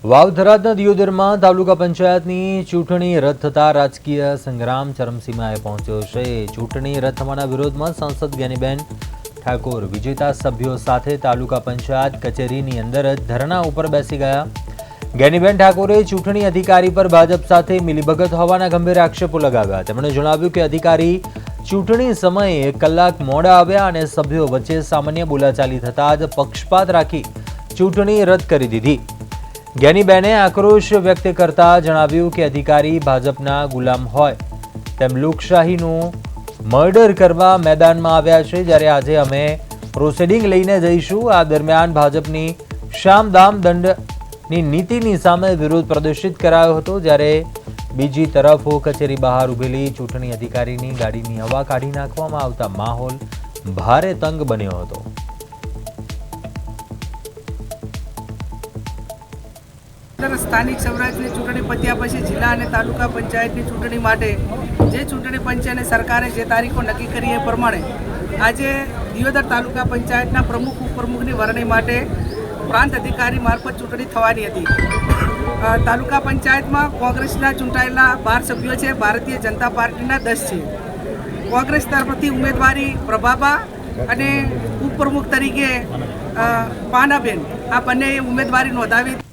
વાવથરાદના દિયોદરમાં તાલુકા પંચાયતની ચૂંટણી રદ થતા રાજકીય સંગ્રામ ચરમસીમાએ પહોંચ્યો છે। ચૂંટણી રદ થવાના વિરોધમાં સાંસદ જ્ઞાનીબેન ઠાકોર વિજેતા સભ્યો સાથે તાલુકા પંચાયત કચેરીની અંદર જ ધરણા ઉપર બેસી ગયા। જ્ઞાનીબેન ઠાકોરે ચૂંટણી અધિકારી પર ભાજપ સાથે મિલીભગત હોવાના ગંભીર આક્ષેપો લગાવ્યા। તેમણે જણાવ્યું કે અધિકારી ચૂંટણી સમયે 1 કલાક મોડા આવ્યા અને સભ્યો વચ્ચે સામાન્ય બોલાચાલી થતાં જ પક્ષપાત રાખી ચૂંટણી રદ કરી દીધી। જ્ઞાનીબેને આક્રોશ વ્યક્ત કરતા જણાવ્યું કે અધિકારી ભાજપના ગુલામ હોય તેમ લોકશાહીનું મર્ડર કરવા મેદાનમાં આવ્યા છે, જ્યારે આજે અમે પ્રોસિડિંગ લઈને જઈશું। આ દરમિયાન ભાજપની શામદામ દંડની નીતિની સામે વિરોધ પ્રદર્શિત કરાયો હતો, જ્યારે બીજી તરફ કચેરી બહાર ઉભેલી ચૂંટણી અધિકારીની ગાડીની હવા કાઢી નાખવામાં આવતા માહોલ ભારે તંગ બન્યો હતો। સ્થાનિક સ્વરાજની ચૂંટણી પત્યા પછી જિલ્લા અને તાલુકા પંચાયતની ચૂંટણી માટે જે ચૂંટણી પંચ અને સરકારે જે તારીખો નક્કી કરી એ પ્રમાણે આજે દિયોદર તાલુકા પંચાયતના પ્રમુખ ઉપપ્રમુખની વરણી માટે પ્રાંત અધિકારી મારફત ચૂંટણી થવાની હતી। તાલુકા પંચાયતમાં કોંગ્રેસના ચૂંટાયેલા 12 સભ્યો છે, ભારતીય જનતા પાર્ટીના 10 છે। કોંગ્રેસ તરફથી ઉમેદવારી પ્રભાબા અને ઉપપ્રમુખ તરીકે પાનાબેન આ બંને ઉમેદવારી નોંધાવી।